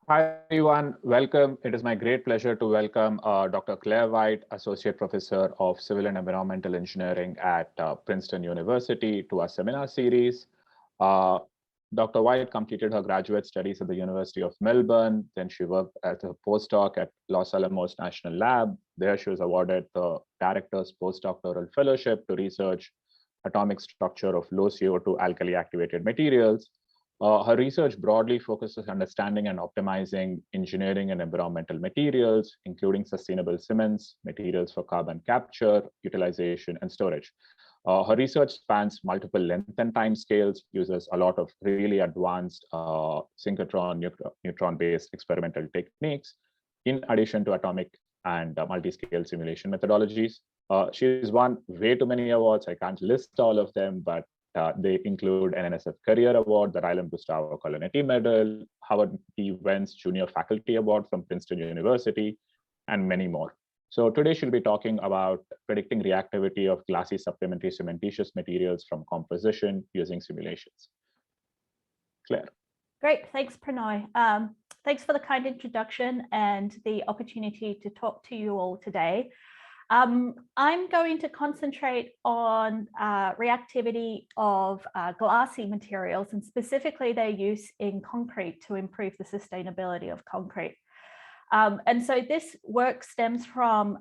Hi, everyone. Welcome. It is my great pleasure to welcome Dr. Claire White, Associate Professor of Civil and Environmental Engineering at Princeton University, to our seminar series. Dr. White completed her graduate studies at the University of Melbourne. Then she worked as a postdoc at Los Alamos National Lab. There she was awarded the Director's Postdoctoral Fellowship to research atomic structure of low CO2 alkali activated materials. Her research broadly focuses on understanding and optimizing engineering and environmental materials, including sustainable cements, materials for carbon capture, utilization, and storage. Her research spans multiple length and time scales, uses a lot of really advanced synchrotron, neutron-based experimental techniques, in addition to atomic and multi-scale simulation methodologies. She's won way too many awards. I can't list all of them, but they include an NSF Career Award, the Rylan Gustavo Colonetti Medal, Howard T. Wentz Junior Faculty Award from Princeton University, and many more. So today she'll be talking about predicting reactivity of glassy supplementary cementitious materials from composition using simulations. Claire. Great, thanks Pranay. Thanks for the kind introduction and the opportunity to talk to you all today. I'm going to concentrate on reactivity of glassy materials and specifically their use in concrete to improve the sustainability of concrete. And so this work stems from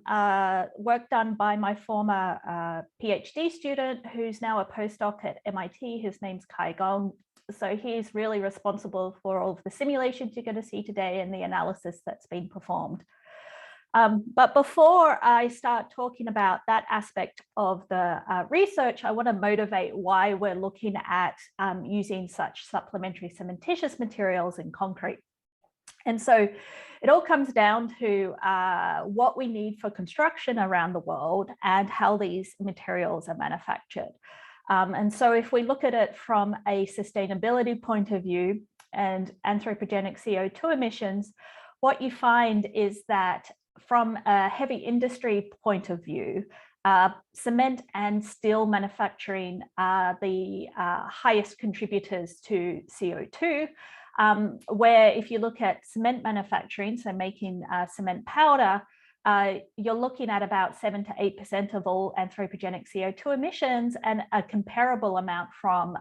work done by my former PhD student, who's now a postdoc at MIT. His name's Kai Gong. So he's really responsible for all of the simulations you're going to see today and the analysis that's been performed. But before I start talking about that aspect of the research, I want to motivate why we're looking at using such supplementary cementitious materials in concrete. And so it all comes down to what we need for construction around the world and how these materials are manufactured. And so if we look at it from a sustainability point of view and anthropogenic CO2 emissions, what you find is that from a heavy industry point of view, cement and steel manufacturing are the highest contributors to CO2, where if you look at cement manufacturing, so making cement powder, you're looking at about 7 to 8% of all anthropogenic CO2 emissions and a comparable amount from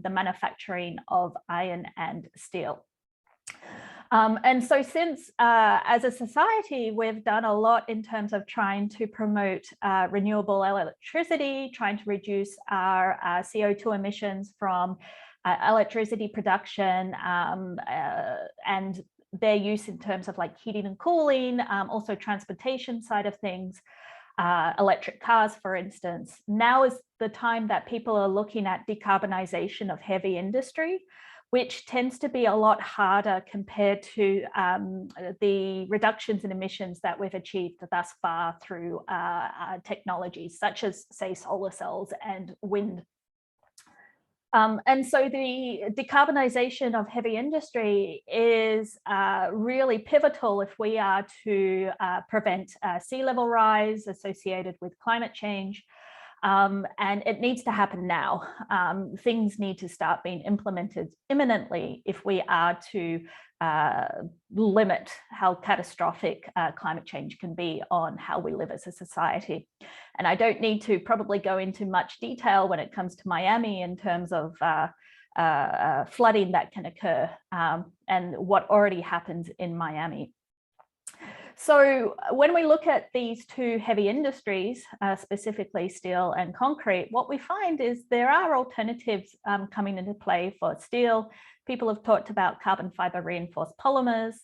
the manufacturing of iron and steel. And so since as a society, we've done a lot in terms of trying to promote renewable electricity, trying to reduce our CO2 emissions from electricity production and their use in terms of like heating and cooling, also transportation side of things, electric cars, for instance. Now is the time that people are looking at decarbonization of heavy industry, which tends to be a lot harder compared to the reductions in emissions that we've achieved thus far through technologies such as, say, solar cells and wind. And so the decarbonization of heavy industry is really pivotal if we are to prevent sea level rise associated with climate change. And it needs to happen now. Things need to start being implemented imminently if we are to limit how catastrophic climate change can be on how we live as a society. And I don't need to probably go into much detail when it comes to Miami in terms of flooding that can occur and what already happens in Miami. So when we look at these two heavy industries, specifically steel and concrete, what we find is there are alternatives coming into play for steel. People have talked about carbon fiber reinforced polymers.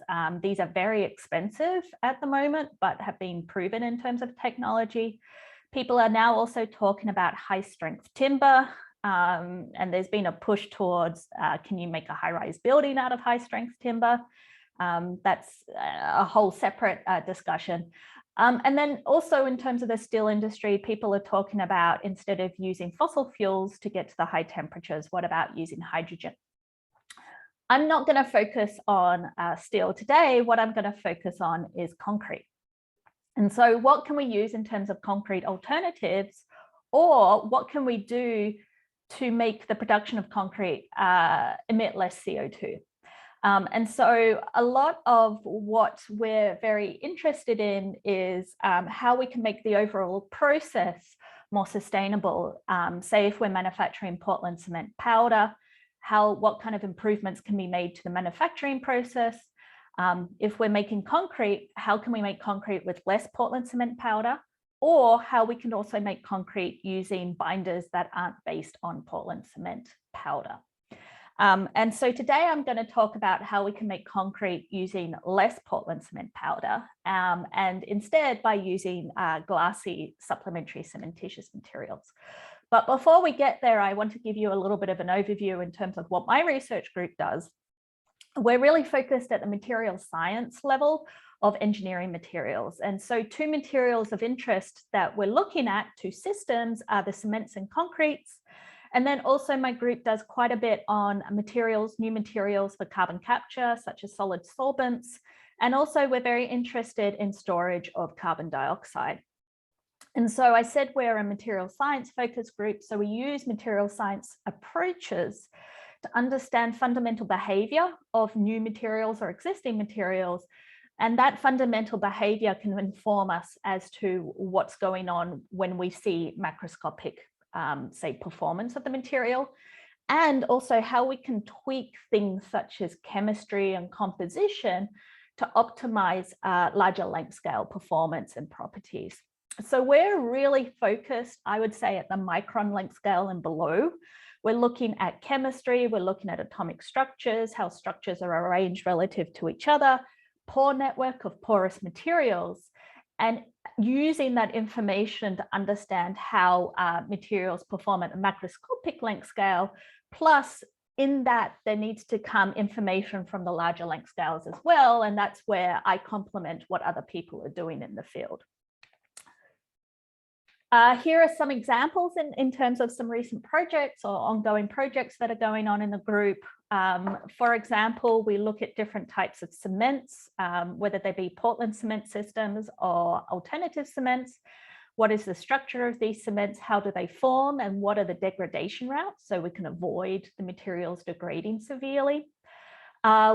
These are very expensive at the moment, but have been proven in terms of technology. People are now also talking about high strength timber. And there's been a push towards, can you make a high-rise building out of high strength timber? That's a whole separate discussion. And then also in terms of the steel industry, people are talking about, instead of using fossil fuels to get to the high temperatures, what about using hydrogen? I'm not going to focus on steel today. What I'm going to focus on is concrete. And so what can we use in terms of concrete alternatives, or what can we do to make the production of concrete emit less CO2? And so a lot of what we're very interested in is how we can make the overall process more sustainable. Say if we're manufacturing Portland cement powder, what kind of improvements can be made to the manufacturing process? If we're making concrete, how can we make concrete with less Portland cement powder? Or how we can also make concrete using binders that aren't based on Portland cement powder. And so today I'm going to talk about how we can make concrete using less Portland cement powder and instead by using glassy supplementary cementitious materials. But before we get there, I want to give you a little bit of an overview in terms of what my research group does. We're really focused at the material science level of engineering materials. And so two materials of interest that we're looking at, two systems, are the cements and concretes. And then also my group does quite a bit on materials, new materials for carbon capture, such as solid sorbents. And also we're very interested in storage of carbon dioxide. And so I said we're a material science focused group. So we use material science approaches to understand fundamental behavior of new materials or existing materials. And that fundamental behavior can inform us as to what's going on when we see macroscopic say performance of the material, and also how we can tweak things such as chemistry and composition to optimize larger length scale performance and properties. So we're really focused, I would say, at the micron length scale and below. We're looking at chemistry, we're looking at atomic structures, how structures are arranged relative to each other, pore network of porous materials, and using that information to understand how materials perform at a macroscopic length scale. Plus, in that, there needs to come information from the larger length scales as well. And that's where I complement what other people are doing in the field. Here are some examples in terms of some recent projects or ongoing projects that are going on in the group. For example, we look at different types of cements, whether they be Portland cement systems or alternative cements. What is the structure of these cements? How do they form? And what are the degradation routes so we can avoid the materials degrading severely?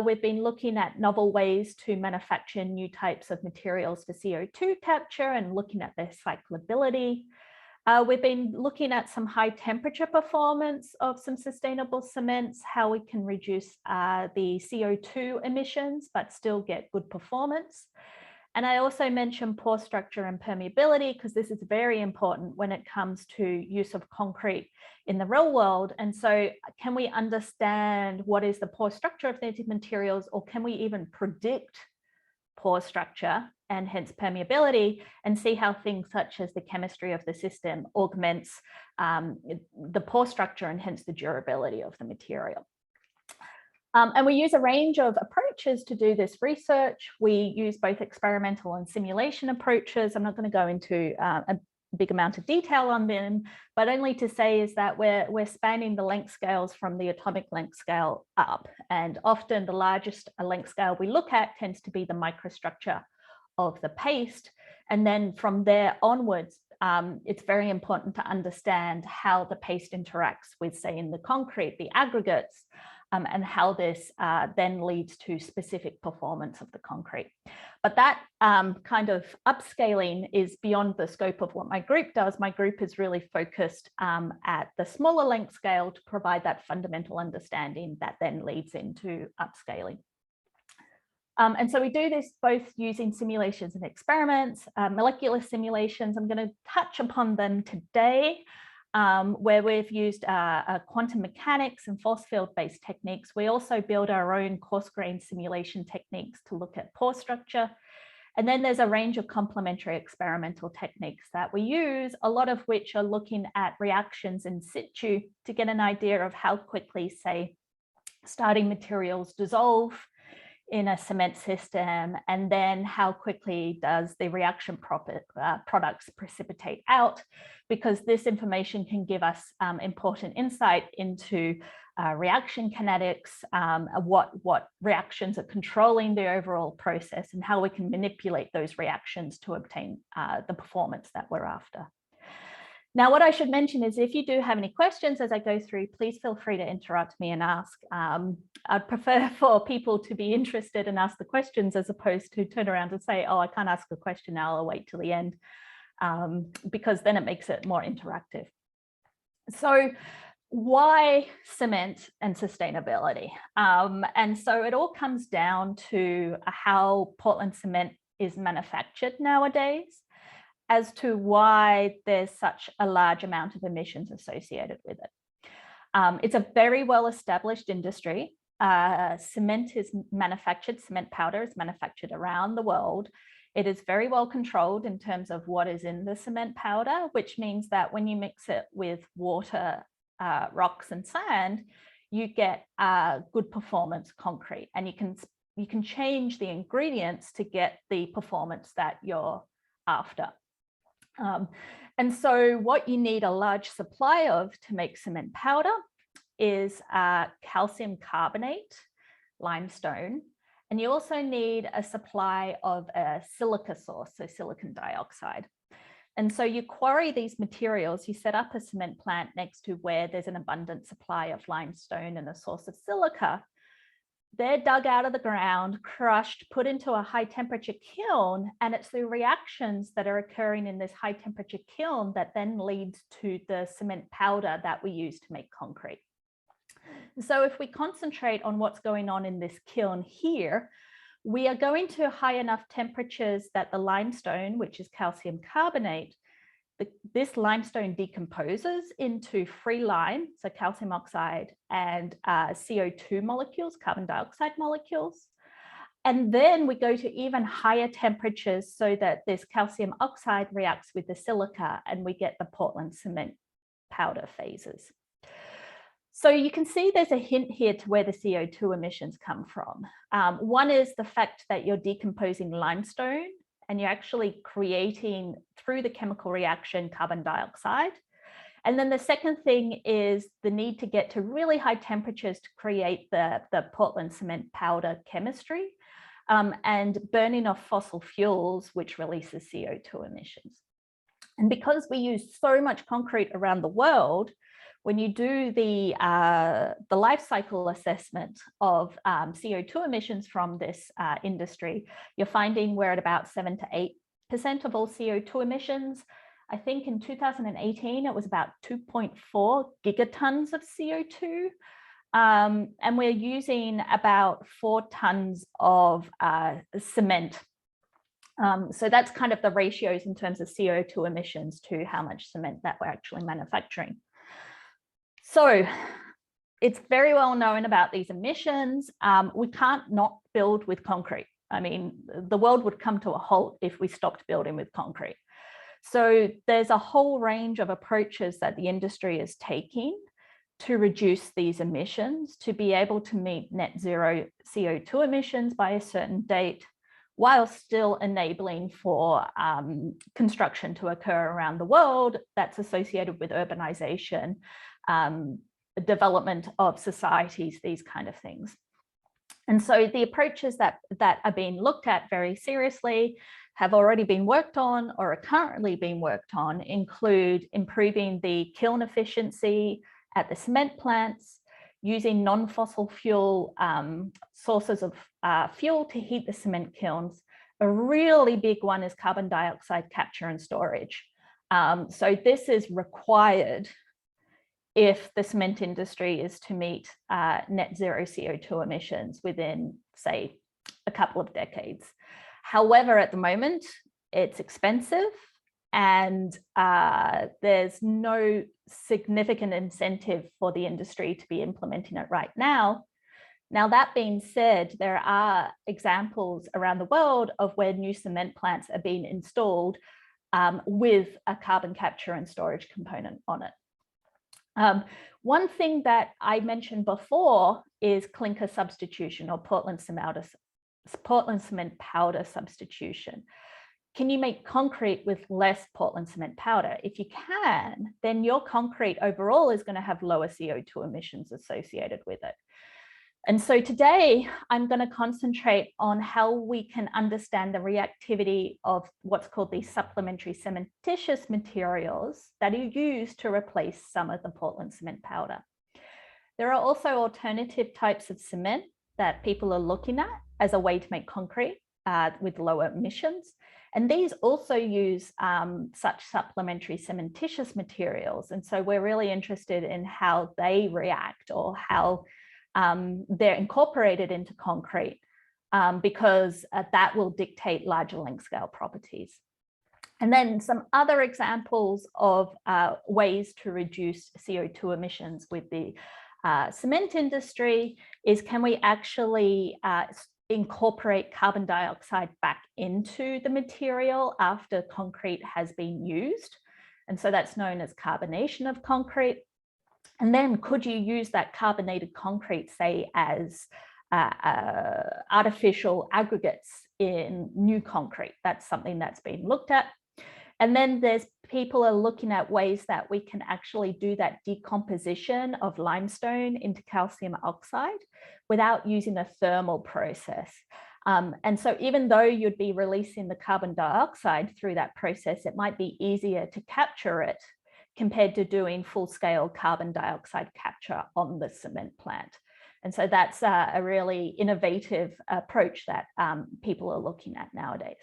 We've been looking at novel ways to manufacture new types of materials for CO2 capture and looking at their cyclability. We've been looking at some high temperature performance of some sustainable cements, how we can reduce the CO2 emissions, but still get good performance. And I also mentioned pore structure and permeability, because this is very important when it comes to use of concrete in the real world. And so can we understand what is the pore structure of these materials, or can we even predict pore structure and hence permeability, and see how things such as the chemistry of the system augments the pore structure and hence the durability of the material. And we use a range of approaches to do this research. We use both experimental and simulation approaches. I'm not going to go into a big amount of detail on them, but only to say is that we're spanning the length scales from the atomic length scale up. And often the largest length scale we look at tends to be the microstructure of the paste. And then from there onwards, it's very important to understand how the paste interacts with, say, in the concrete, the aggregates, and how this then leads to specific performance of the concrete. But that kind of upscaling is beyond the scope of what my group does. My group is really focused at the smaller length scale to provide that fundamental understanding that then leads into upscaling. And so we do this both using simulations and experiments, molecular simulations. I'm going to touch upon them today, where we've used quantum mechanics and force field based techniques. We also build our own coarse grain simulation techniques to look at pore structure. And then there's a range of complementary experimental techniques that we use, a lot of which are looking at reactions in situ to get an idea of how quickly, say, starting materials dissolve in a cement system, and then how quickly does the reaction products precipitate out, because this information can give us important insight into reaction kinetics, what reactions are controlling the overall process, and how we can manipulate those reactions to obtain the performance that we're after. Now, what I should mention is if you do have any questions as I go through, please feel free to interrupt me and ask. I'd prefer for people to be interested and ask the questions as opposed to turn around and say, oh, I can't ask a question now, I'll wait till the end, because then it makes it more interactive. So why cement and sustainability? And so it all comes down to how Portland cement is manufactured nowadays, as to why there's such a large amount of emissions associated with it. It's a very well-established industry. Cement is manufactured, cement powder is manufactured around the world. It is very well controlled in terms of what is in the cement powder, which means that when you mix it with water, rocks and sand, you get good performance concrete, and you can change the ingredients to get the performance that you're after. And so what you need a large supply of to make cement powder is calcium carbonate, limestone, and you also need a supply of a silica source, so silicon dioxide. And so you quarry these materials, you set up a cement plant next to where there's an abundant supply of limestone and a source of silica. They're dug out of the ground, crushed, put into a high temperature kiln, and it's the reactions that are occurring in this high temperature kiln that then leads to the cement powder that we use to make concrete. So if we concentrate on what's going on in this kiln here, we are going to high enough temperatures that the limestone, which is calcium carbonate, this limestone decomposes into free lime, so calcium oxide, and CO2 molecules, carbon dioxide molecules. And then we go to even higher temperatures so that this calcium oxide reacts with the silica and we get the Portland cement powder phases. So you can see there's a hint here to where the CO2 emissions come from. One is the fact that you're decomposing limestone and you're actually creating, through the chemical reaction, carbon dioxide. And then the second thing is the need to get to really high temperatures to create the Portland cement powder chemistry, and burning of fossil fuels, which releases CO2 emissions. And because we use so much concrete around the world, when you do the life cycle assessment of CO2 emissions from this industry, you're finding we're at about 7 to 8% of all CO2 emissions. I think in 2018, it was about 2.4 gigatons of CO2. And we're using about 4 tons of cement. So that's kind of the ratios in terms of CO2 emissions to how much cement that we're actually manufacturing. So it's very well known about these emissions. We can't not build with concrete. I mean, the world would come to a halt if we stopped building with concrete. So there's a whole range of approaches that the industry is taking to reduce these emissions, to be able to meet net zero CO2 emissions by a certain date, while still enabling for construction to occur around the world that's associated with urbanization, development of societies, these kind of things. And so the approaches that are being looked at very seriously, have already been worked on or are currently being worked on, include improving the kiln efficiency at the cement plants, using non-fossil fuel sources of fuel to heat the cement kilns. A really big one is carbon dioxide capture and storage. So this is required if the cement industry is to meet net zero CO2 emissions within, say, a couple of decades. However, at the moment, it's expensive and there's no significant incentive for the industry to be implementing it right now. Now, that being said, there are examples around the world of where new cement plants are being installed with a carbon capture and storage component on it. One thing that I mentioned before is clinker substitution, or Portland cement powder substitution. Can you make concrete with less Portland cement powder? If you can, then your concrete overall is going to have lower CO2 emissions associated with it. And so today I'm going to concentrate on how we can understand the reactivity of what's called these supplementary cementitious materials that are used to replace some of the Portland cement powder. There are also alternative types of cement that people are looking at as a way to make concrete with lower emissions. And these also use such supplementary cementitious materials. And so we're really interested in how they react or how they're incorporated into concrete because that will dictate larger length scale properties. And then some other examples of ways to reduce CO2 emissions with the cement industry is, can we actually incorporate carbon dioxide back into the material after concrete has been used? And so that's known as carbonation of concrete. And then could you use that carbonated concrete, say, as artificial aggregates in new concrete? That's something that's been looked at. And then there's people are looking at ways that we can actually do that decomposition of limestone into calcium oxide without using a thermal process. And so even though you'd be releasing the carbon dioxide through that process, it might be easier to capture it compared to doing full-scale carbon dioxide capture on the cement plant. And so that's a really innovative approach that people are looking at nowadays.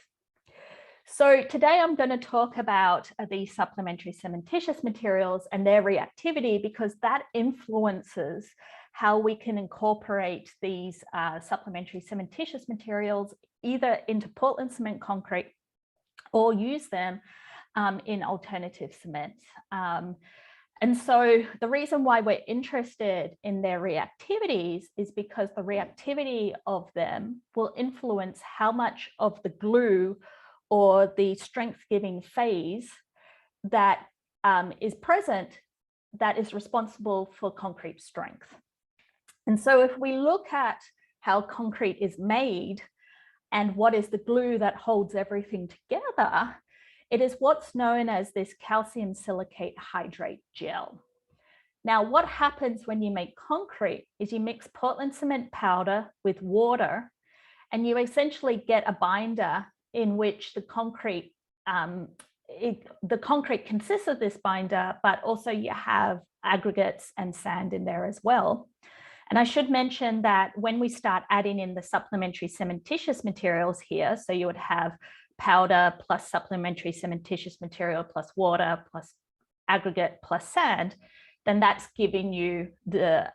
So today I'm going to talk about the supplementary cementitious materials and their reactivity, because that influences how we can incorporate these supplementary cementitious materials either into Portland cement concrete or use them in alternative cements. And so the reason why we're interested in their reactivities is because the reactivity of them will influence how much of the glue or the strength-giving phase that is present that is responsible for concrete strength. And so if we look at how concrete is made and what is the glue that holds everything together, it is what's known as this calcium silicate hydrate gel. Now, what happens when you make concrete is you mix Portland cement powder with water, and you essentially get a binder in which the concrete consists of this binder, but also you have aggregates and sand in there as well. And I should mention that when we start adding in the supplementary cementitious materials here, so you would have powder plus supplementary cementitious material plus water plus aggregate plus sand, then that's giving you the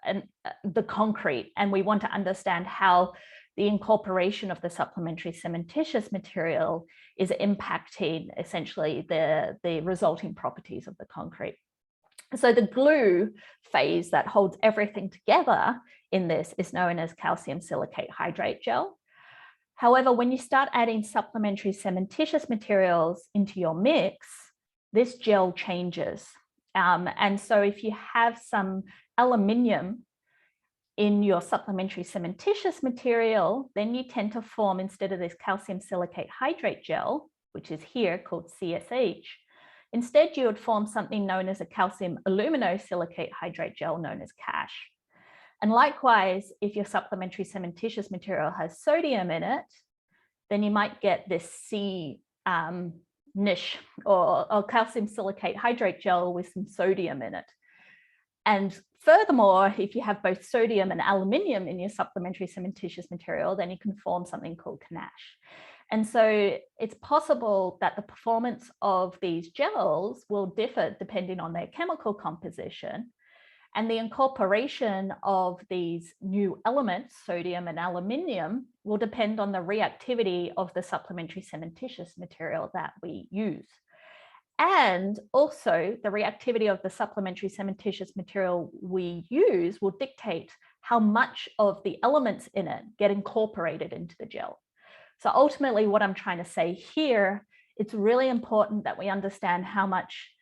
concrete. And we want to understand how the incorporation of the supplementary cementitious material is impacting essentially the resulting properties of the concrete. So the glue phase that holds everything together in this is known as calcium silicate hydrate gel. However, when you start adding supplementary cementitious materials into your mix, this gel changes. And so if you have some aluminium in your supplementary cementitious material, then you tend to form, instead of this calcium silicate hydrate gel, which is here called CSH, instead you would form something known as a calcium aluminosilicate hydrate gel known as CASH. And likewise, if your supplementary cementitious material has sodium in it, then you might get this niche or calcium silicate hydrate gel with some sodium in it. And furthermore, if you have both sodium and aluminium in your supplementary cementitious material, then you can form something called CNASH. And so it's possible that the performance of these gels will differ depending on their chemical composition. And the incorporation of these new elements, sodium and aluminium, will depend on the reactivity of the supplementary cementitious material that we use. And also the reactivity of the supplementary cementitious material we use will dictate how much of the elements in it get incorporated into the gel. So ultimately what I'm trying to say here, it's really important that we understand how much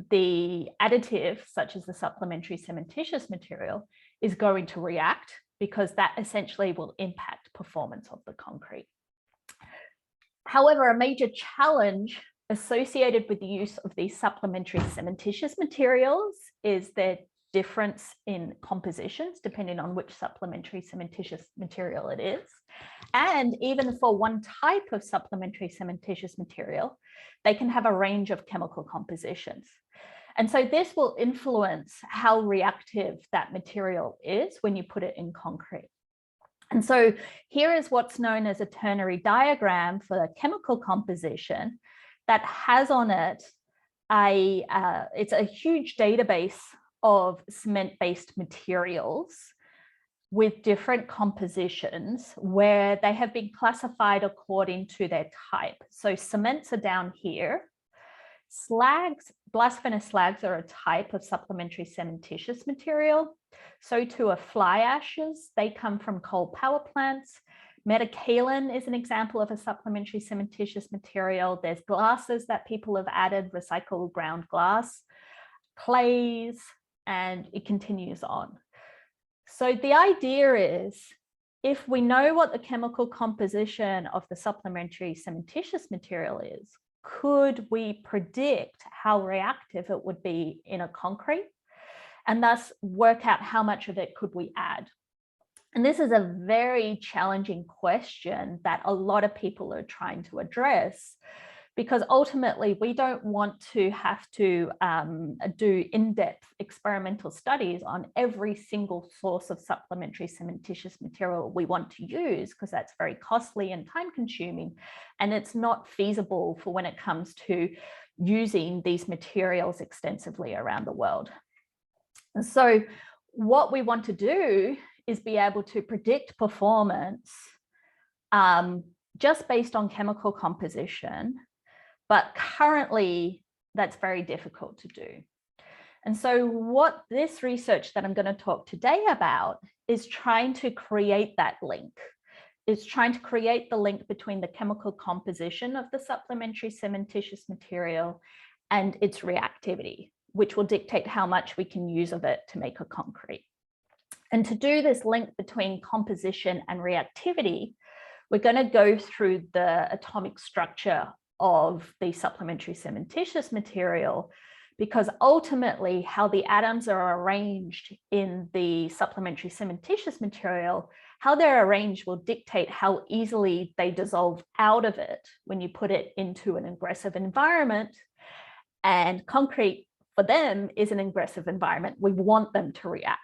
the additive, such as the supplementary cementitious material, is going to react, because that essentially will impact performance of the concrete. However, a major challenge associated with the use of these supplementary cementitious materials is that difference in compositions depending on which supplementary cementitious material it is. And even for one type of supplementary cementitious material, they can have a range of chemical compositions. And so this will influence how reactive that material is when you put it in concrete. And so here is what's known as a ternary diagram for a chemical composition that has on it it's a huge database of cement-based materials with different compositions where they have been classified according to their type. So cements are down here. Slags, blast furnace slags, are a type of supplementary cementitious material. So too are fly ashes. They come from coal power plants. Metakaolin is an example of a supplementary cementitious material. There's glasses that people have added, recycled ground glass, clays, and it continues on. So the idea is, if we know what the chemical composition of the supplementary cementitious material is, could we predict how reactive it would be in a concrete, and thus work out how much of it could we add? And this is a very challenging question that a lot of people are trying to address, because ultimately we don't want to have to do in-depth experimental studies on every single source of supplementary cementitious material we want to use, because that's very costly and time consuming, and it's not feasible for when it comes to using these materials extensively around the world. And so what we want to do is be able to predict performance just based on chemical composition, but currently that's very difficult to do. And so what this research that I'm going to talk today about is trying to create that link. It's trying to create the link between the chemical composition of the supplementary cementitious material and its reactivity, which will dictate how much we can use of it to make a concrete. And to do this link between composition and reactivity, we're going to go through the atomic structure of the supplementary cementitious material, because ultimately how the atoms are arranged in the supplementary cementitious material, how they're arranged will dictate how easily they dissolve out of it when you put it into an aggressive environment. And concrete for them is an aggressive environment. We want them to react.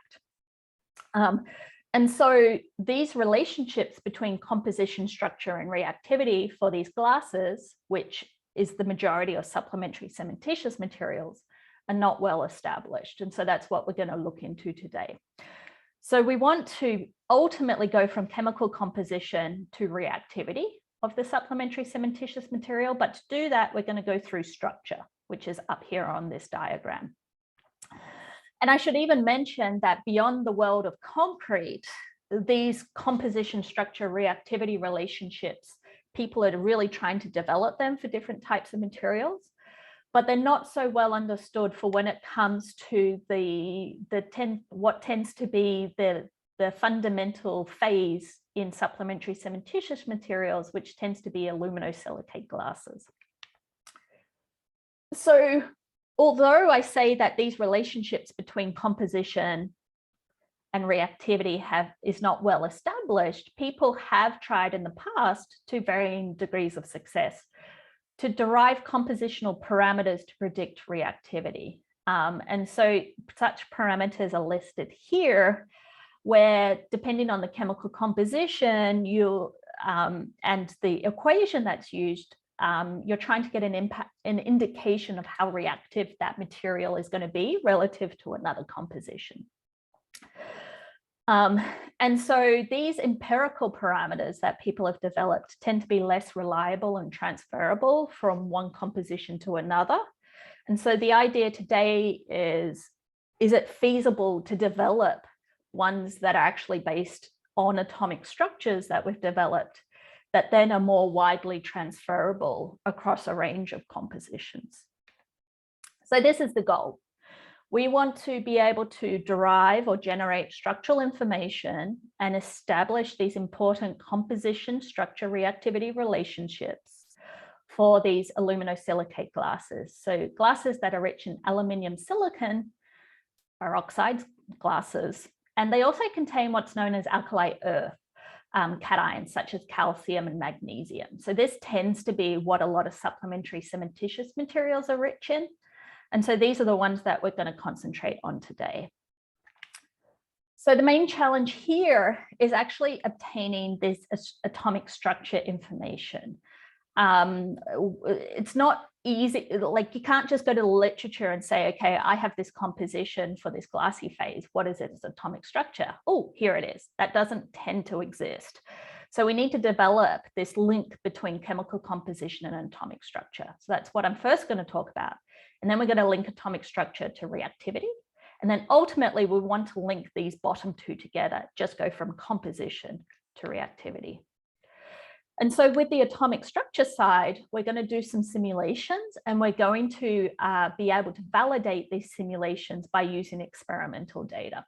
And so these relationships between composition, structure, and reactivity for these glasses, which is the majority of supplementary cementitious materials, are not well established. And so that's what we're going to look into today. So we want to ultimately go from chemical composition to reactivity of the supplementary cementitious material. But to do that, we're going to go through structure, which is up here on this diagram. And I should even mention that beyond the world of concrete, these composition, structure, reactivity relationships, people are really trying to develop them for different types of materials, but they're not so well understood for when it comes to what tends to be the fundamental phase in supplementary cementitious materials, which tends to be aluminosilicate glasses. So although I say that these relationships between composition and reactivity is not well established, people have tried in the past, to varying degrees of success, to derive compositional parameters to predict reactivity. And so such parameters are listed here, where depending on the chemical composition and the equation that's used, you're trying to get an indication of how reactive that material is going to be relative to another composition. And so these empirical parameters that people have developed tend to be less reliable and transferable from one composition to another. And so the idea today is it feasible to develop ones that are actually based on atomic structures that we've developed that then are more widely transferable across a range of compositions? So this is the goal. We want to be able to derive or generate structural information and establish these important composition, structure, reactivity relationships for these aluminosilicate glasses. So glasses that are rich in aluminium silicon oxides, glasses, and they also contain what's known as alkali earth cations, such as calcium and magnesium. So this tends to be what a lot of supplementary cementitious materials are rich in. And so these are the ones that we're going to concentrate on today. So the main challenge here is actually obtaining this atomic structure information. It's not easy, like you can't just go to the literature and say, okay, I have this composition for this glassy phase. What is its atomic structure? Oh, here it is. That doesn't tend to exist. So we need to develop this link between chemical composition and atomic structure. So that's what I'm first going to talk about. And then we're going to link atomic structure to reactivity. And then ultimately, we want to link these bottom two together, just go from composition to reactivity. And so with the atomic structure side, we're going to do some simulations, and we're going to be able to validate these simulations by using experimental data.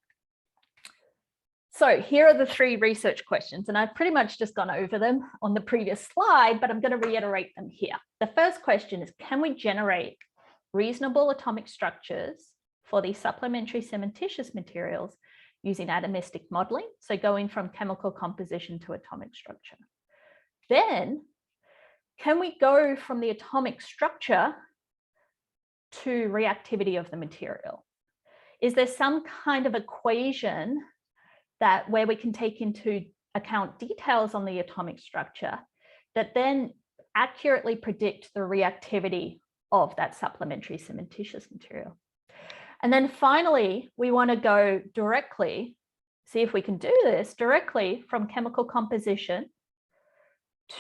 So here are the three research questions, and I've pretty much just gone over them on the previous slide, but I'm going to reiterate them here. The first question is, can we generate reasonable atomic structures for these supplementary cementitious materials using atomistic modeling? So going from chemical composition to atomic structure. Then, can we go from the atomic structure to reactivity of the material? Is there some kind of equation that where we can take into account details on the atomic structure that then accurately predict the reactivity of that supplementary cementitious material? And then finally, we want to go directly, see if we can do this directly from chemical composition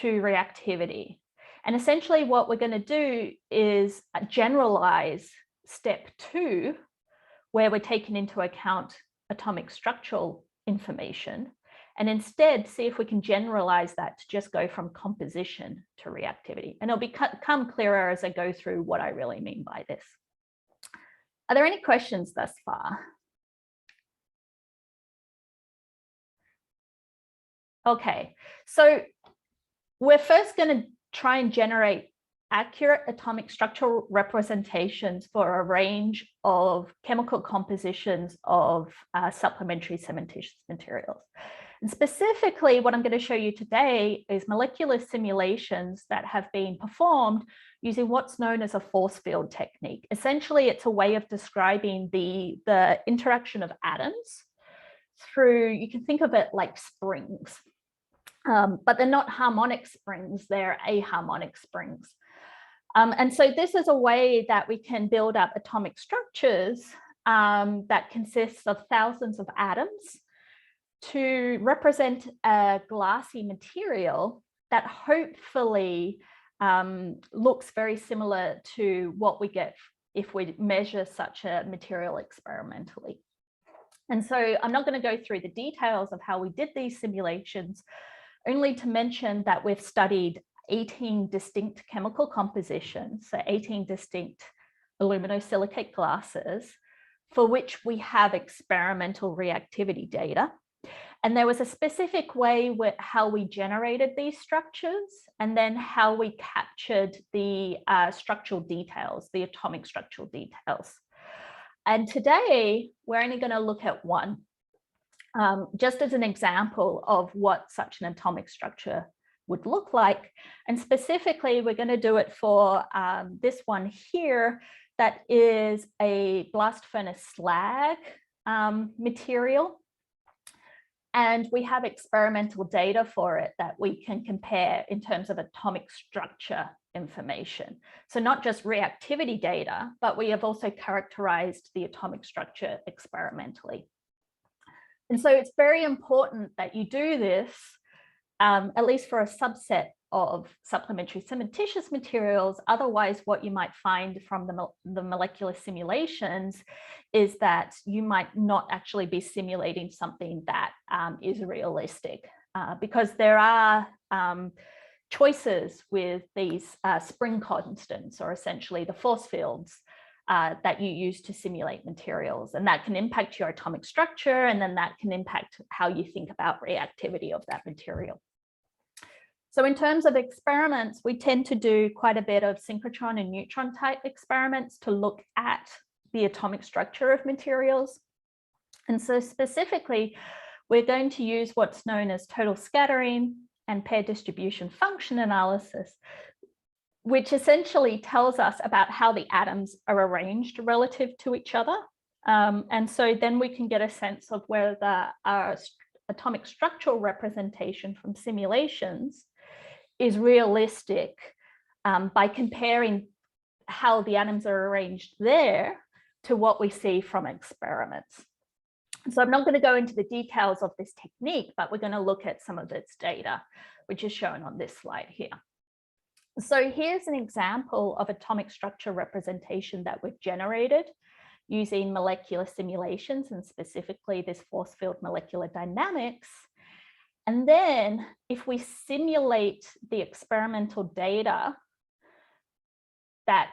to reactivity. And essentially what we're going to do is generalize step 2, where we're taking into account atomic structural information, and instead see if we can generalize that to just go from composition to reactivity. And it'll become clearer as I go through what I really mean by this. Are there any questions thus far? Okay, so we're first going to try and generate accurate atomic structural representations for a range of chemical compositions of supplementary cementitious materials. And specifically, what I'm going to show you today is molecular simulations that have been performed using what's known as a force field technique. Essentially, it's a way of describing the interaction of atoms through, you can think of it like springs, but they're not harmonic springs, they're aharmonic springs. And so this is a way that we can build up atomic structures that consists of thousands of atoms to represent a glassy material that hopefully looks very similar to what we get if we measure such a material experimentally. And so I'm not going to go through the details of how we did these simulations, only to mention that we've studied 18 distinct chemical compositions, so 18 distinct aluminosilicate glasses, for which we have experimental reactivity data. And there was a specific way with how we generated these structures, and then how we captured the structural details, the atomic structural details. And today, we're only going to look at one, just as an example of what such an atomic structure would look like. And specifically, we're going to do it for this one here, that is a blast furnace slag material. And we have experimental data for it that we can compare in terms of atomic structure information. So not just reactivity data, but we have also characterized the atomic structure experimentally. And so it's very important that you do this, at least for a subset of supplementary cementitious materials. Otherwise, what you might find from the molecular simulations is that you might not actually be simulating something that is realistic, because there are choices with these spring constants, or essentially the force fields that you use to simulate materials, and that can impact your atomic structure, and then that can impact how you think about reactivity of that material. So in terms of experiments, we tend to do quite a bit of synchrotron and neutron type experiments to look at the atomic structure of materials. And so specifically, we're going to use what's known as total scattering and pair distribution function analysis, which essentially tells us about how the atoms are arranged relative to each other. And so then we can get a sense of whether our atomic structural representation from simulations is realistic by comparing how the atoms are arranged there to what we see from experiments. So I'm not going to go into the details of this technique, but we're going to look at some of its data, which is shown on this slide here. So here's an example of atomic structure representation that we've generated using molecular simulations, and specifically this force field molecular dynamics. And then if we simulate the experimental data that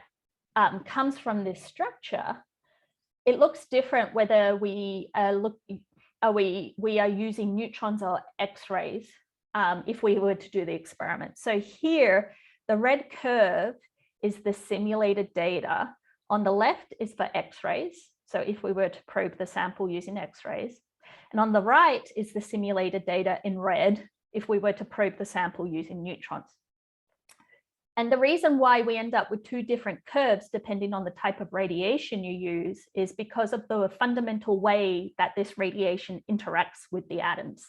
comes from this structure, it looks different whether we are using neutrons or X-rays if we were to do the experiment. So here, the red curve is the simulated data. On the left is for X-rays. So if we were to probe the sample using X-rays. And on the right is the simulated data in red if we were to probe the sample using neutrons. And the reason why we end up with two different curves, depending on the type of radiation you use, is because of the fundamental way that this radiation interacts with the atoms.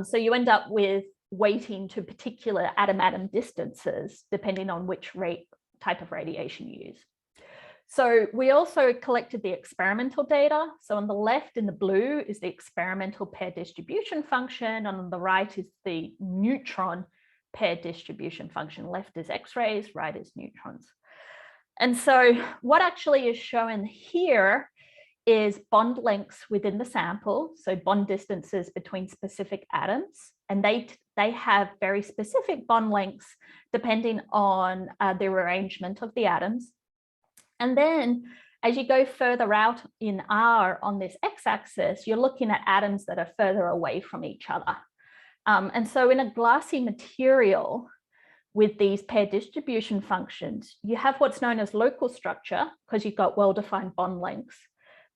So you end up with weighting to particular atom-atom distances, depending on which type of radiation you use. So we also collected the experimental data. So on the left in the blue is the experimental pair distribution function, and on the right is the neutron pair distribution function. Left is X-rays, right is neutrons. And so what actually is shown here is bond lengths within the sample, so bond distances between specific atoms, and they have very specific bond lengths depending on the arrangement of the atoms. And then as you go further out in R on this x-axis, you're looking at atoms that are further away from each other. And so in a glassy material with these pair distribution functions, you have what's known as local structure because you've got well-defined bond lengths,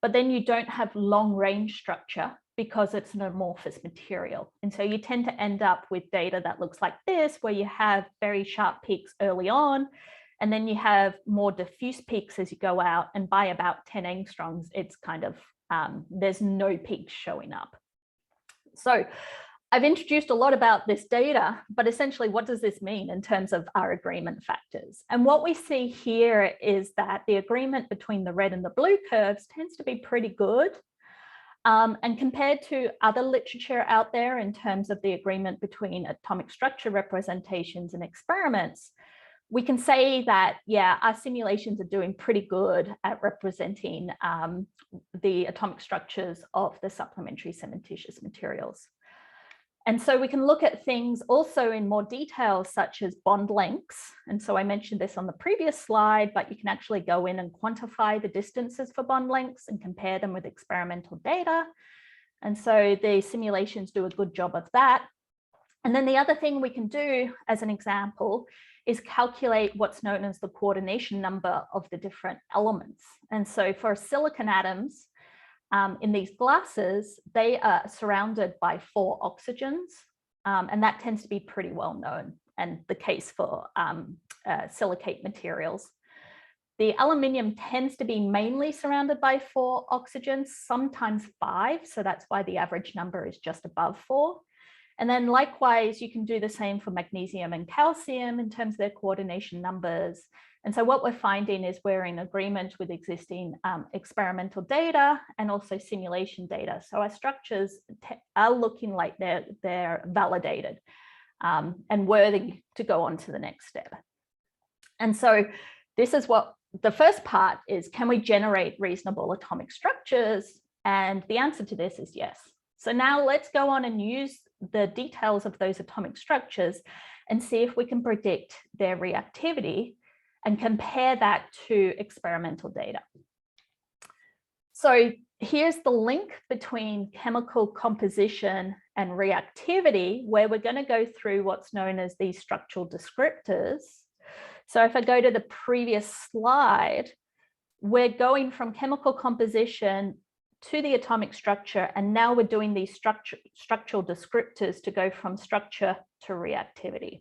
but then you don't have long range structure because it's an amorphous material. And so you tend to end up with data that looks like this, where you have very sharp peaks early on, and then you have more diffuse peaks as you go out, and by about 10 angstroms, it's kind of, there's no peaks showing up. So I've introduced a lot about this data, but essentially what does this mean in terms of our agreement factors? And what we see here is that the agreement between the red and the blue curves tends to be pretty good. And compared to other literature out there in terms of the agreement between atomic structure representations and experiments, we can say that, yeah, our simulations are doing pretty good at representing the atomic structures of the supplementary cementitious materials. And so we can look at things also in more detail, such as bond lengths. And so I mentioned this on the previous slide, but you can actually go in and quantify the distances for bond lengths and compare them with experimental data. And so the simulations do a good job of that. And then the other thing we can do as an example is calculate what's known as the coordination number of the different elements. And so for silicon atoms, in these glasses, they are surrounded by 4 oxygens, and that tends to be pretty well known, and the case for silicate materials. The aluminium tends to be mainly surrounded by 4 oxygens, sometimes 5, so that's why the average number is just above 4. And then likewise, you can do the same for magnesium and calcium in terms of their coordination numbers. And so what we're finding is we're in agreement with existing experimental data and also simulation data. So our structures are looking like they're validated and worthy to go on to the next step. And so this is what the first part is: can we generate reasonable atomic structures? And the answer to this is yes. So now let's go on and use the details of those atomic structures and see if we can predict their reactivity and compare that to experimental data. So here's the link between chemical composition and reactivity, where we're going to go through what's known as these structural descriptors. So if I go to the previous slide, we're going from chemical composition to the atomic structure, and now we're doing these structural descriptors to go from structure to reactivity.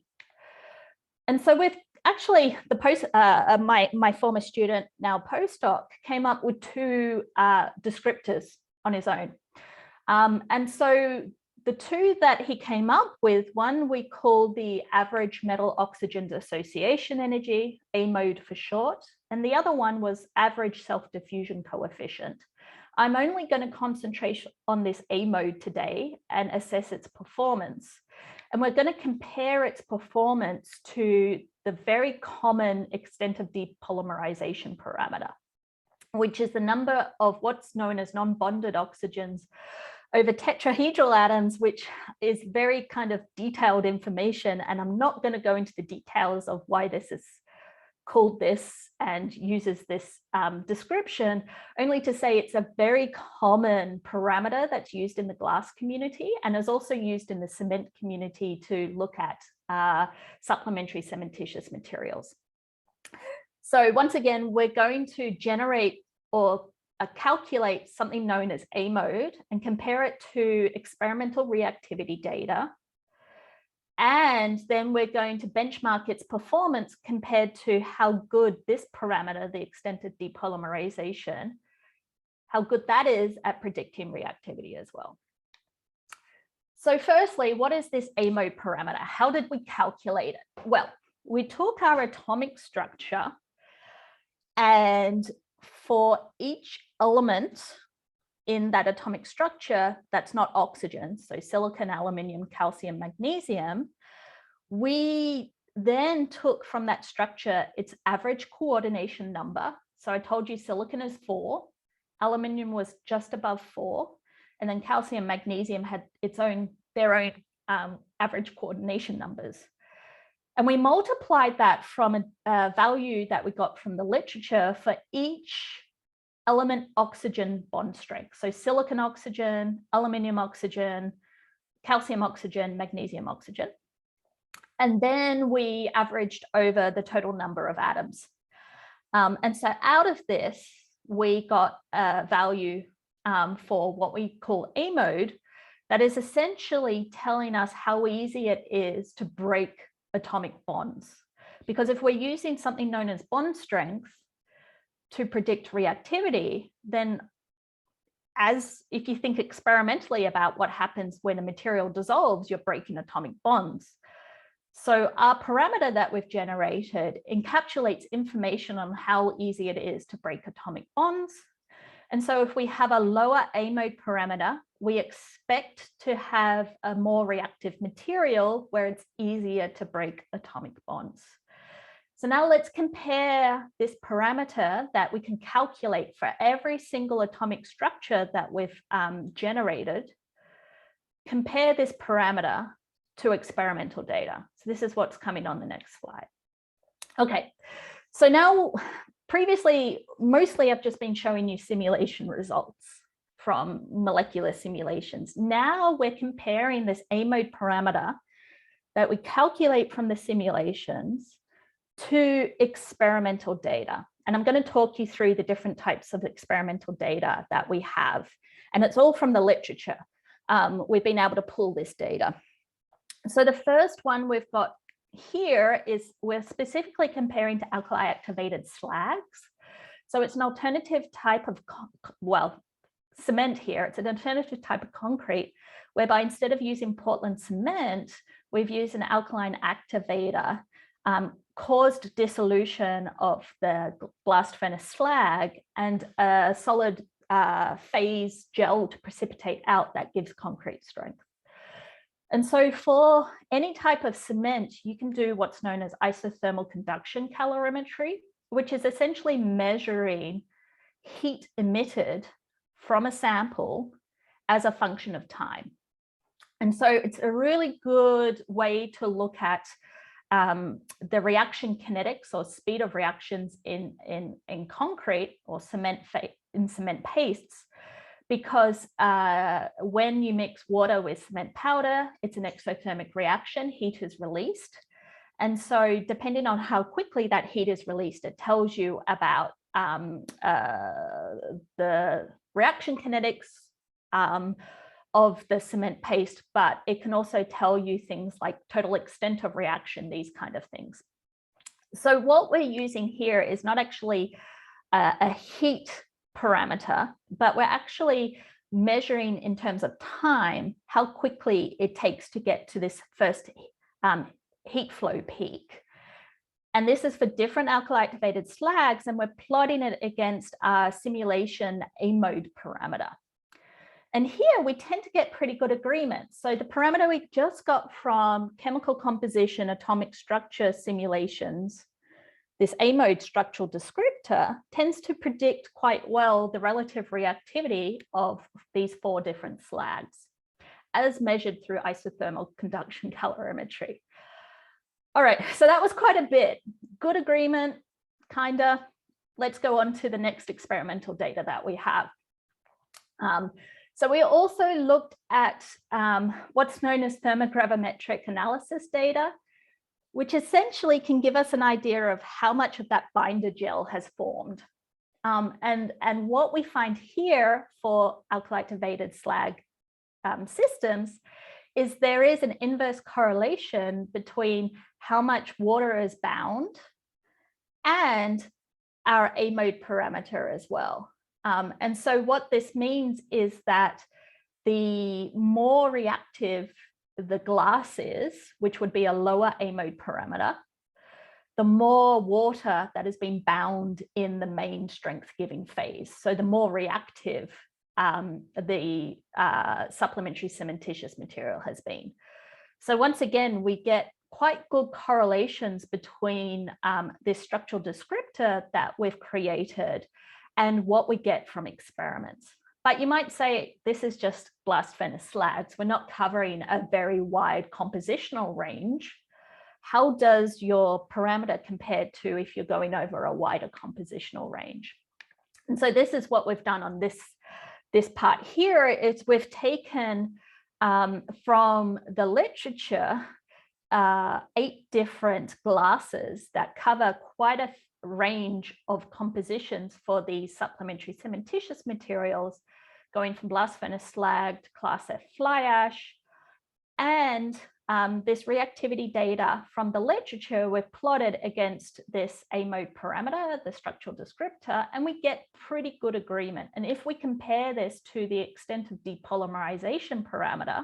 And so with actually the my former student, now postdoc, came up with two descriptors on his own. And so the two that he came up with, one we call the average metal oxygen dissociation energy, AMO for short, and the other one was average self-diffusion coefficient. I'm only going to concentrate on this AMO today and assess its performance. And we're going to compare its performance to the very common extent of depolymerization parameter, which is the number of what's known as non-bonded oxygens over tetrahedral atoms, which is very kind of detailed information. And I'm not going to go into the details of why this is called this and uses this description, only to say it's a very common parameter that's used in the glass community and is also used in the cement community to look at supplementary cementitious materials. So once again, we're going to generate or calculate something known as AMO and compare it to experimental reactivity data. And then we're going to benchmark its performance compared to how good this parameter, the extent of depolymerization, how good that is at predicting reactivity as well. So firstly, what is this AMO parameter? How did we calculate it? Well, we took our atomic structure, and for each element in that atomic structure that's not oxygen, so silicon, aluminium, calcium, magnesium, we then took from that structure its average coordination number. So I told you silicon is 4, aluminium was just above 4, and then calcium, magnesium had their own average coordination numbers. And we multiplied that from a value that we got from the literature for each element oxygen bond strength. So silicon oxygen, aluminium oxygen, calcium oxygen, magnesium oxygen. And then we averaged over the total number of atoms. And so out of this, we got a value for what we call AMO, that is essentially telling us how easy it is to break atomic bonds. Because if we're using something known as bond strength to predict reactivity, then if you think experimentally about what happens when a material dissolves, you're breaking atomic bonds. So our parameter that we've generated encapsulates information on how easy it is to break atomic bonds. And so if we have a lower AMO parameter, we expect to have a more reactive material where it's easier to break atomic bonds. So now let's compare this parameter that we can calculate for every single atomic structure that we've generated. Compare this parameter to experimental data. So this is what's coming on the next slide. Okay, so now previously, mostly I've just been showing you simulation results from molecular simulations. Now we're comparing this AMO parameter that we calculate from the simulations to experimental data. And I'm going to talk you through the different types of experimental data that we have. And it's all from the literature. We've been able to pull this data. So the first one we've got here is we're specifically comparing to alkali activated slags. So it's an alternative type of, cement here. It's an alternative type of concrete, whereby instead of using Portland cement, we've used an alkaline activator, caused dissolution of the blast furnace slag and a solid phase gel to precipitate out that gives concrete strength. And so for any type of cement, you can do what's known as isothermal conduction calorimetry, which is essentially measuring heat emitted from a sample as a function of time. And so it's a really good way to look at the reaction kinetics or speed of reactions in concrete or cement pastes, because when you mix water with cement powder, it's an exothermic reaction, heat is released. And so depending on how quickly that heat is released, it tells you about the reaction kinetics of the cement paste, but it can also tell you things like total extent of reaction, these kind of things. So what we're using here is not actually a heat parameter, but we're actually measuring in terms of time how quickly it takes to get to this first heat flow peak. And this is for different alkali activated slags, and we're plotting it against our simulation AMO parameter. And here we tend to get pretty good agreement. So the parameter we just got from chemical composition, atomic structure simulations, this AMO structural descriptor tends to predict quite well the relative reactivity of these 4 different slags as measured through isothermal conduction calorimetry. All right, so that was quite a bit. Good agreement, kinda. Let's go on to the next experimental data that we have. So we also looked at what's known as thermogravimetric analysis data, which essentially can give us an idea of how much of that binder gel has formed. And what we find here for alkali activated slag systems is there is an inverse correlation between how much water is bound and our AMO parameter as well. And so what this means is that the more reactive the glass is, which would be a lower AMO parameter, the more water that has been bound in the main strength giving phase. So the more reactive the supplementary cementitious material has been. So once again, we get quite good correlations between this structural descriptor that we've created and what we get from experiments. But you might say this is just blast furnace slags. We're not covering a very wide compositional range. How does your parameter compare to if you're going over a wider compositional range? And so this is what we've done on this part here is we've taken from the literature 8 different glasses that cover quite a range of compositions for the supplementary cementitious materials, going from blast furnace slag to class F fly ash. And this reactivity data from the literature we've plotted against this AMO parameter, the structural descriptor, and we get pretty good agreement. And if we compare this to the extent of depolymerization parameter,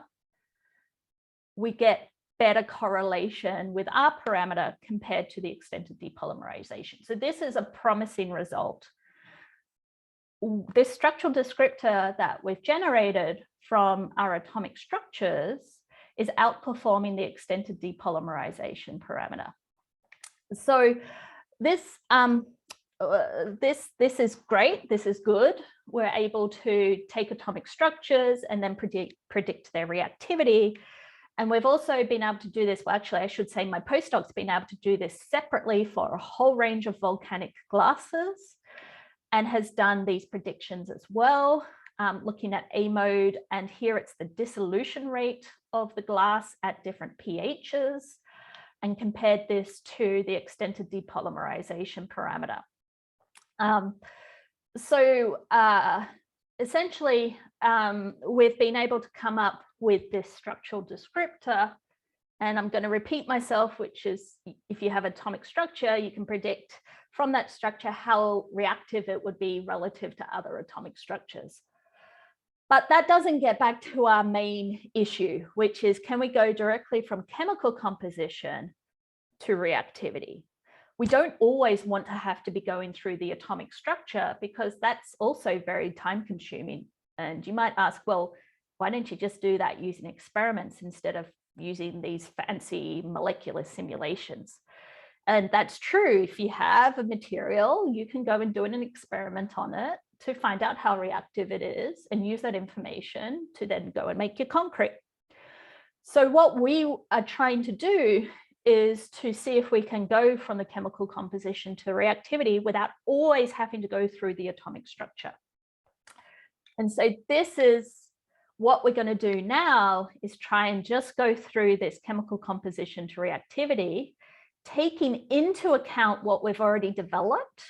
we get better correlation with our parameter compared to the extent of depolymerization. So this is a promising result. This structural descriptor that we've generated from our atomic structures is outperforming the extent of depolymerization parameter. So this is great. This is good. We're able to take atomic structures and then predict their reactivity. And we've also been able to do this, well, actually, I should say my postdoc's been able to do this separately for a whole range of volcanic glasses and has done these predictions as well, looking at AMO, and here it's the dissolution rate of the glass at different pHs, and compared this to the extent of depolymerization parameter. Essentially, we've been able to come up with this structural descriptor, and I'm going to repeat myself, which is if you have atomic structure, you can predict from that structure how reactive it would be relative to other atomic structures. But that doesn't get back to our main issue, which is, can we go directly from chemical composition to reactivity? We don't always want to have to be going through the atomic structure because that's also very time consuming. And you might ask, well, why don't you just do that using experiments instead of using these fancy molecular simulations? And that's true. If you have a material, you can go and do an experiment on it to find out how reactive it is and use that information to then go and make your concrete. So what we are trying to do is to see if we can go from the chemical composition to reactivity without always having to go through the atomic structure. And so this is what we're going to do now, is try and just go through this chemical composition to reactivity, taking into account what we've already developed,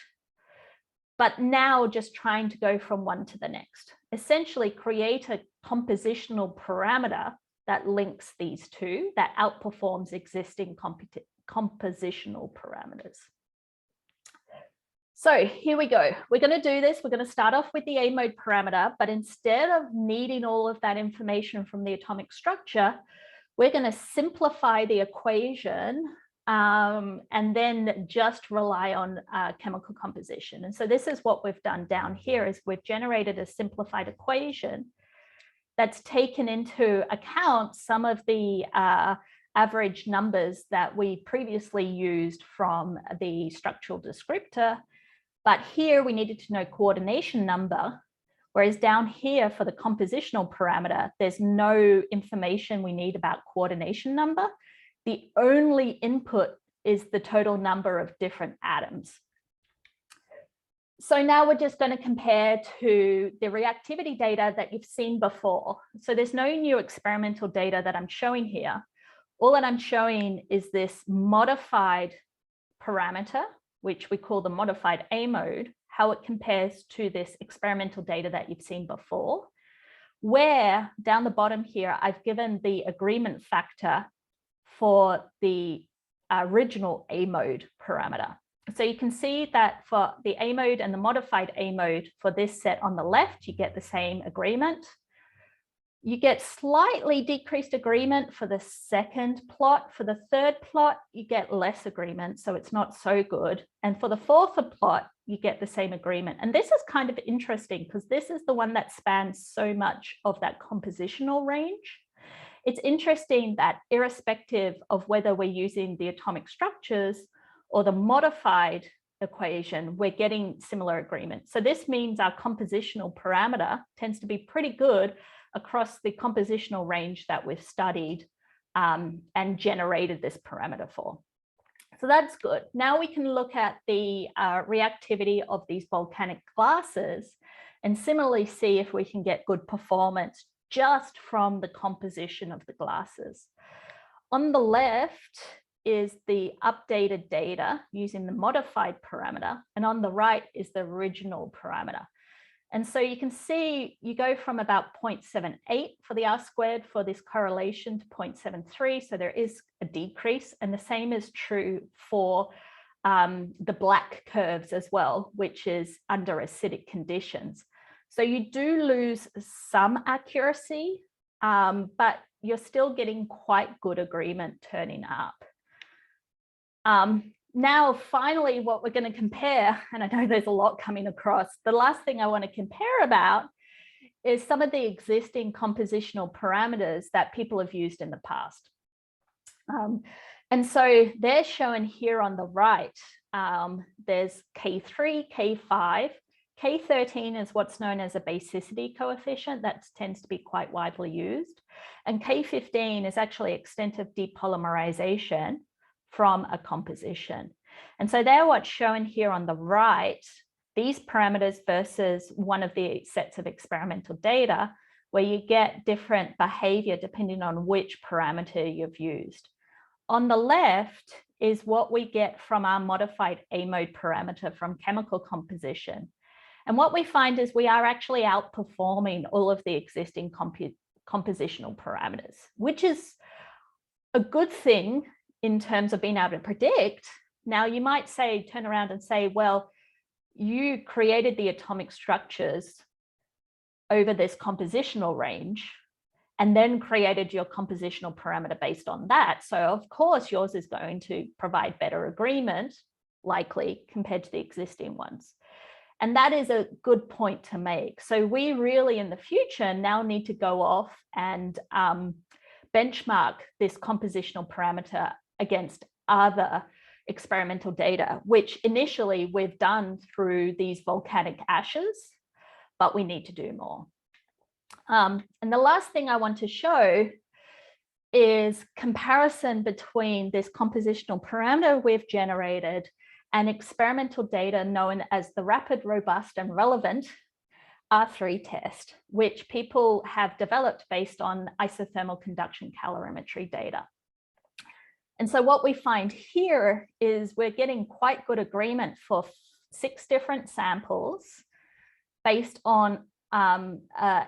but now just trying to go from one to the next. Essentially create a compositional parameter that links these two, that outperforms existing compositional parameters. So here we go. We're going to do this. We're going to start off with the AMO parameter, but instead of needing all of that information from the atomic structure, we're going to simplify the equation and then just rely on chemical composition. And so this is what we've done down here is we've generated a simplified equation that's taken into account some of the average numbers that we previously used from the structural descriptor. But here we needed to know coordination number, whereas down here for the compositional parameter, there's no information we need about coordination number. The only input is the total number of different atoms. So now we're just going to compare to the reactivity data that you've seen before. So there's no new experimental data that I'm showing here. All that I'm showing is this modified parameter, which we call the modified AMO, how it compares to this experimental data that you've seen before, where down the bottom here, I've given the agreement factor for the original AMO parameter. So you can see that for the AMO and the modified AMO for this set on the left, you get the same agreement. You get slightly decreased agreement for the second plot. For the third plot, you get less agreement, so it's not so good. And for the fourth plot, you get the same agreement. And this is kind of interesting because this is the one that spans so much of that compositional range. It's interesting that irrespective of whether we're using the atomic structures or the modified equation, we're getting similar agreement. So this means our compositional parameter tends to be pretty good across the compositional range that we've studied and generated this parameter for. So that's good. Now we can look at the reactivity of these volcanic glasses and similarly see if we can get good performance just from the composition of the glasses. On the left is the updated data using the modified parameter, and on the right is the original parameter. And so you can see you go from about 0.78 for the R squared for this correlation to 0.73. So there is a decrease, and the same is true for the black curves as well, which is under acidic conditions. So you do lose some accuracy, but you're still getting quite good agreement turning up. Now, finally, what we're going to compare, and I know there's a lot coming across, the last thing I want to compare about is some of the existing compositional parameters that people have used in the past. And so they're shown here on the right. There's K3, K5, K13 is what's known as a basicity coefficient that tends to be quite widely used. And K15 is actually extent of depolymerization from a composition. And so they're what's shown here on the right, these parameters versus one of the sets of experimental data where you get different behavior depending on which parameter you've used. On the left is what we get from our modified AMO parameter from chemical composition. And what we find is we are actually outperforming all of the existing compositional parameters, which is a good thing in terms of being able to predict. Now you might say, turn around and say, well, you created the atomic structures over this compositional range and then created your compositional parameter based on that. So of course, yours is going to provide better agreement, likely compared to the existing ones. And that is a good point to make. So we really in the future now need to go off and benchmark this compositional parameter against other experimental data, which initially we've done through these volcanic ashes, but we need to do more. And the last thing I want to show is comparison between this compositional parameter we've generated and experimental data known as the rapid, robust, and relevant R3 test, which people have developed based on isothermal conduction calorimetry data. And so what we find here is we're getting quite good agreement for 6 different samples based on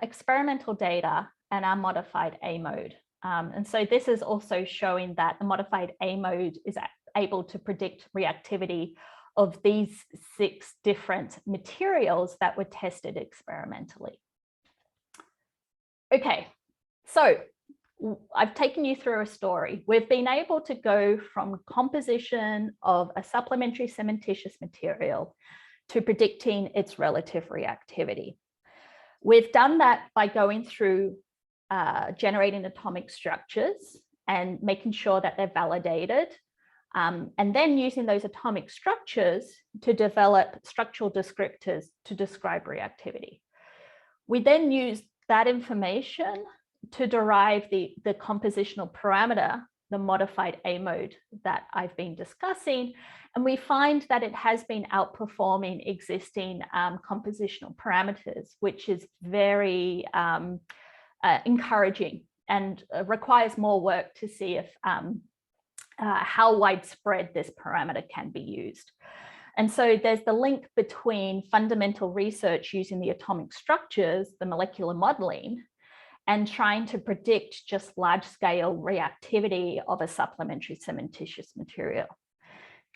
experimental data and our modified A mode. And so this is also showing that the modified A mode is able to predict reactivity of these 6 different materials that were tested experimentally. Okay, so I've taken you through a story. We've been able to go from composition of a supplementary cementitious material to predicting its relative reactivity. We've done that by going through generating atomic structures and making sure that they're validated, and then using those atomic structures to develop structural descriptors to describe reactivity. We then use that information to derive the compositional parameter, the modified A mode that I've been discussing, and we find that it has been outperforming existing compositional parameters, which is very encouraging and requires more work to see if how widespread this parameter can be used. And so there's the link between fundamental research using the atomic structures, the molecular modeling, and trying to predict just large-scale reactivity of a supplementary cementitious material.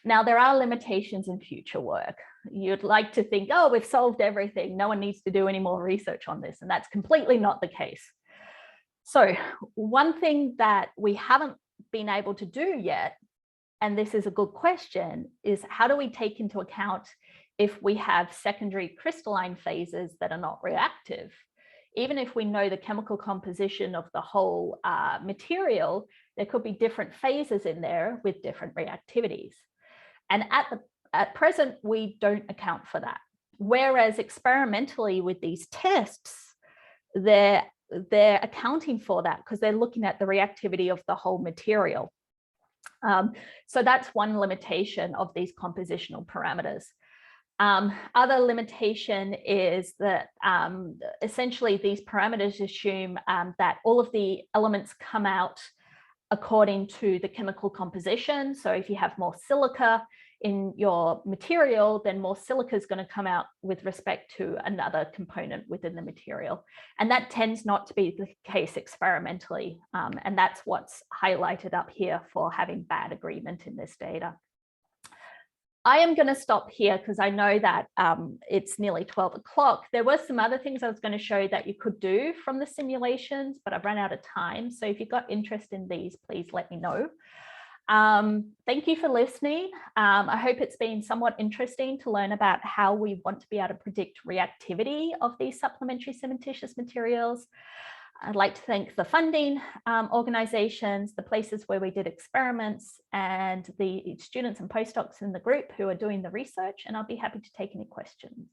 Now, there are limitations in future work. You'd like to think, oh, we've solved everything. No one needs to do any more research on this. And that's completely not the case. So one thing that we haven't been able to do yet, and this is a good question, is how do we take into account if we have secondary crystalline phases that are not reactive? Even if we know the chemical composition of the whole material, there could be different phases in there with different reactivities. And at present, we don't account for that. Whereas experimentally with these tests, they're accounting for that because they're looking at the reactivity of the whole material. So that's one limitation of these compositional parameters. Other limitation is that essentially these parameters assume that all of the elements come out according to the chemical composition. So if you have more silica in your material, then more silica is going to come out with respect to another component within the material. And that tends not to be the case experimentally. And that's what's highlighted up here for having bad agreement in this data. I am going to stop here because I know that it's nearly 12 o'clock. There were some other things I was going to show that you could do from the simulations, but I've run out of time. So if you've got interest in these, please let me know. Thank you for listening. I hope it's been somewhat interesting to learn about how we want to be able to predict reactivity of these supplementary cementitious materials. I'd like to thank the funding organizations, the places where we did experiments, and the students and postdocs in the group who are doing the research, and I'll be happy to take any questions.